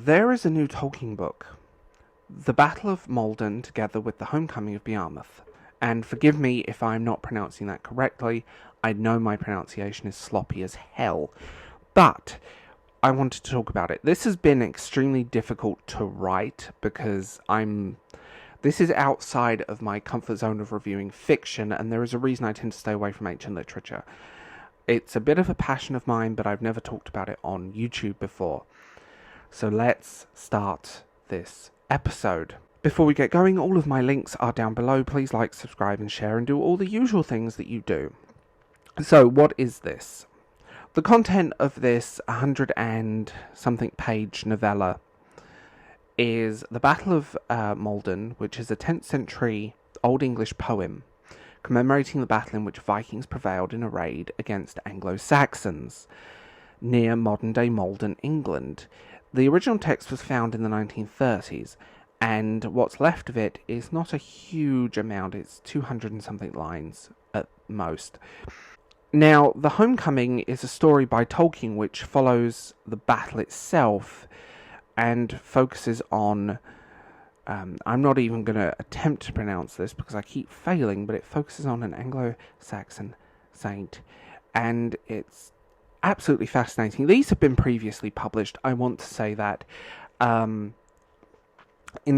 There is a new Tolkien book, The Battle of Maldon together with the Homecoming of beorhtnoth. And forgive me if I'm not pronouncing that correctly. I know my pronunciation is sloppy as hell. But I wanted to talk about it. This has been extremely difficult to write because this is outside of my comfort zone of reviewing fiction, and there is a reason I tend to stay away from ancient literature. It's a bit of a passion of mine, but I've never talked about it on YouTube before. So let's start this episode. Before we get going, all of my links are down below. Please like, subscribe, and share, and do all the usual things that you do. So, what is this? The content of this 100 and something page novella is the Battle of Maldon, which is a 10th century Old English poem commemorating the battle in which Vikings prevailed in a raid against anglo-saxons near modern-day Maldon, England. The original text was found in the 1930s, and what's left of it is not a huge amount. It's 200 and something lines at most. Now, The Homecoming is a story by Tolkien which follows the battle itself and focuses on, I'm not even going to attempt to pronounce this because I keep failing, but it focuses on an anglo-saxon saint, and it's absolutely fascinating. These have been previously published, I want to say that, in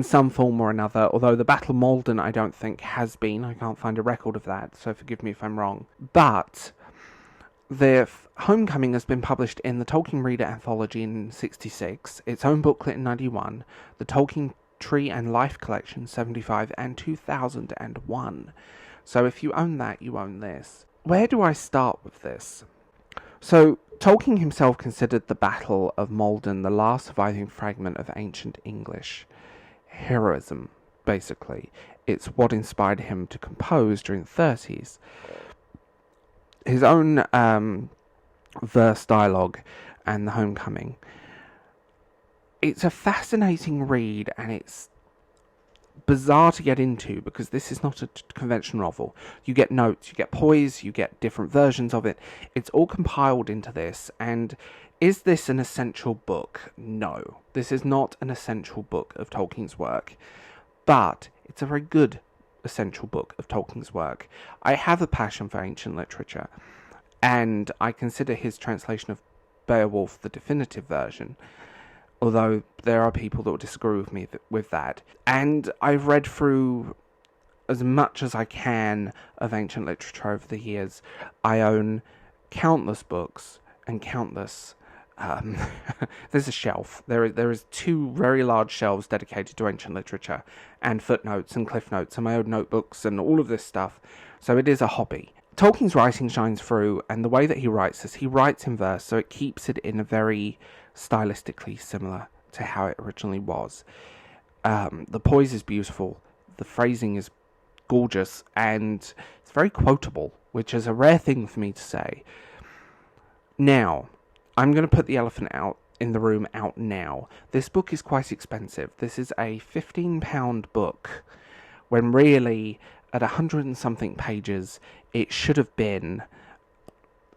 some form or another, although the Battle of Maldon I don't think has been. I can't find a record of that, so forgive me if I'm wrong. But the Homecoming has been published in the Tolkien Reader Anthology in 1966, its own booklet in 1991, the Tolkien Tree and Life Collection 1975, and 2001. So if you own that, you own this. Where do I start with this? So, Tolkien himself considered the Battle of Maldon the last surviving fragment of ancient English heroism, basically. It's what inspired him to compose during the 1930s. His own verse dialogue and The Homecoming. It's a fascinating read, and it's bizarre to get into because this is not a conventional novel. You get notes, you get poise, you get different versions of it. It's all compiled into this, and is this an essential book? No. This is not an essential book of Tolkien's work, but it's a very good essential book of Tolkien's work. I have a passion for ancient literature, and I consider his translation of Beowulf the definitive version, although there are people that will disagree with me with that. And I've read through as much as I can of ancient literature over the years. I own countless books and countless... there's a shelf. There is two very large shelves dedicated to ancient literature, and footnotes and cliff notes and my own notebooks and all of this stuff. So it is a hobby. Tolkien's writing shines through, and the way that he writes this, he writes in verse, so it keeps it in a very stylistically similar to how it originally was. The poise is beautiful, the phrasing is gorgeous, and it's very quotable, which is a rare thing for me to say. Now, I'm going to put the elephant out in the room out now. This book is quite expensive. This is a £15 book, when really, at 100 and something pages, it should have been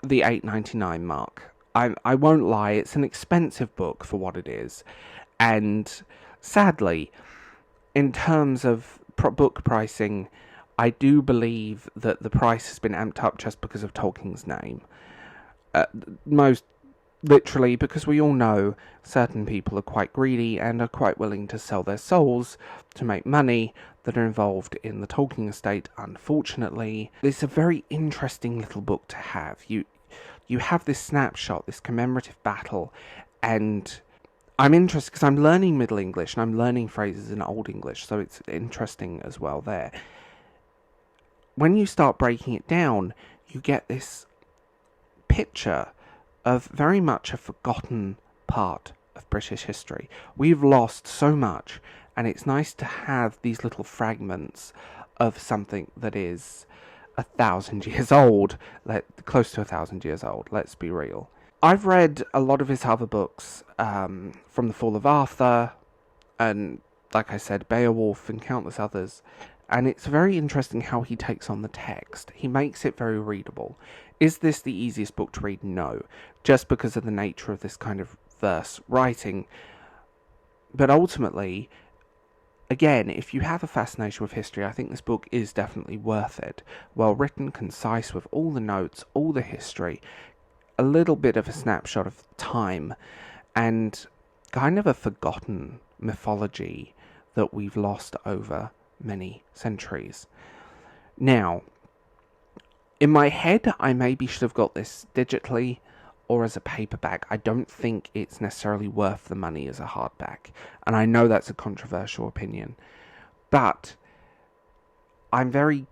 the $8.99 mark. I won't lie, it's an expensive book for what it is. And sadly, in terms of book pricing, I do believe that the price has been amped up just because of Tolkien's name. Most literally, because we all know certain people are quite greedy and are quite willing to sell their souls to make money that are involved in the Tolkien estate, unfortunately. It's a very interesting little book to have. You have this snapshot, this commemorative battle, and I'm interested because I'm learning Middle English and I'm learning phrases in Old English, so it's interesting as well there. When you start breaking it down, you get this picture of very much a forgotten part of British history. We've lost so much, and it's nice to have these little fragments of something that is 1,000 years old, close to 1,000 years old, let's be real. I've read a lot of his other books, from The Fall of Arthur, and like I said, Beowulf and countless others, and it's very interesting how he takes on the text. He makes it very readable. Is this the easiest book to read? No. Just because of the nature of this kind of verse writing. But ultimately, again, if you have a fascination with history, I think this book is definitely worth it. Well written, concise, with all the notes, all the history, a little bit of a snapshot of time, and kind of a forgotten mythology that we've lost over many centuries. Now, in my head, I maybe should have got this digitally or as a paperback. I don't think it's necessarily worth the money as a hardback, and I know that's a controversial opinion, but I'm very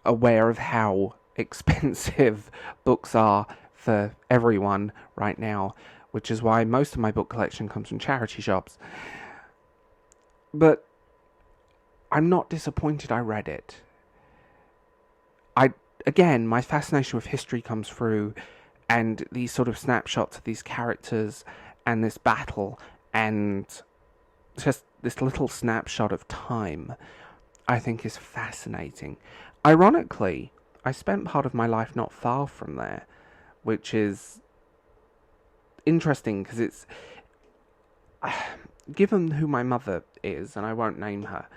aware of how expensive books are for everyone right now, which is why most of my book collection comes from charity shops. But I'm not disappointed I read it. Again, my fascination with history comes through, and these sort of snapshots of these characters and this battle and just this little snapshot of time, I think is fascinating. Ironically, I spent part of my life not far from there, which is interesting because it's... given who my mother is, and I won't name her,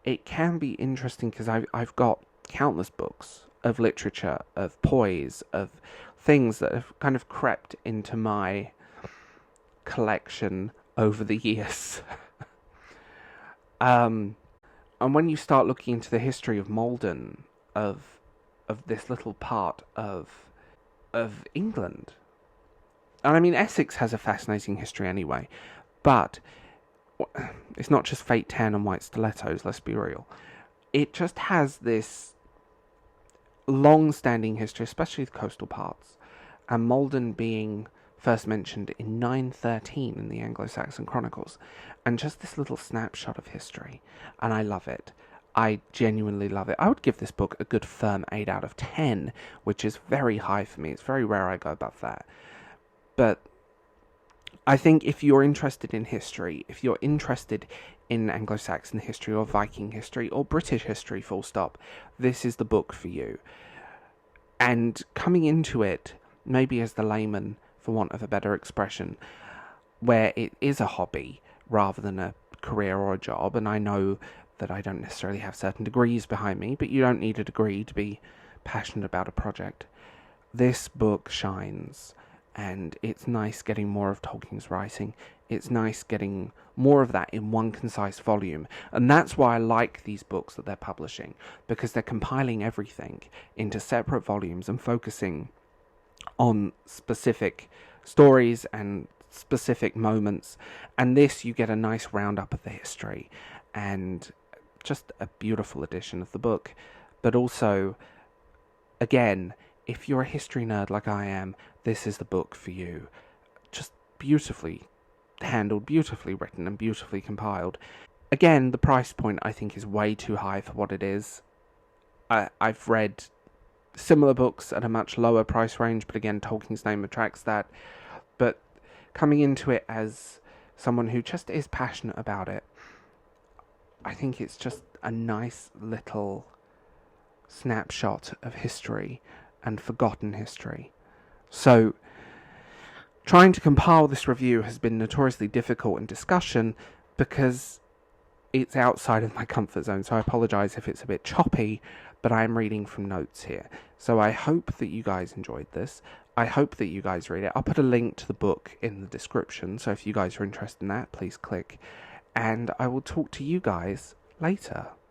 it can be interesting because I've got countless books of literature, of poise, of things that have kind of crept into my collection over the years. And when you start looking into the history of Maldon, of this little part of England, and I mean Essex has a fascinating history anyway, but it's not just Fate 10 and white stilettos, let's be real. It just has this long-standing history, especially the coastal parts, and Maldon being first mentioned in 913 in the Anglo-Saxon Chronicles, and just this little snapshot of history, and I love it. I genuinely love it. I would give this book a good firm 8 out of 10, which is very high for me. It's very rare I go above that. But I think if you're interested in history, if you're interested in Anglo-Saxon history or Viking history or British history, full stop, this is the book for you. And coming into it, maybe as the layman, for want of a better expression, where it is a hobby rather than a career or a job, and I know that I don't necessarily have certain degrees behind me, but you don't need a degree to be passionate about a project. This book shines, and it's nice getting more of Tolkien's writing. It's nice getting more of that in one concise volume, and that's why I like these books that they're publishing, because they're compiling everything into separate volumes and focusing on specific stories and specific moments, and this you get a nice roundup of the history and just a beautiful edition of the book. But also, again, if you're a history nerd like I am, this is the book for you. Just beautifully handled, beautifully written, and beautifully compiled. Again, the price point I think is way too high for what it is. I've read similar books at a much lower price range, but again, Tolkien's name attracts that. But coming into it as someone who just is passionate about it, I think it's just a nice little snapshot of history and forgotten history. So, trying to compile this review has been notoriously difficult in discussion because it's outside of my comfort zone, so I apologise if it's a bit choppy, but I am reading from notes here. So I hope that you guys enjoyed this. I hope that you guys read it. I'll put a link to the book in the description, so if you guys are interested in that, please click. And I will talk to you guys later.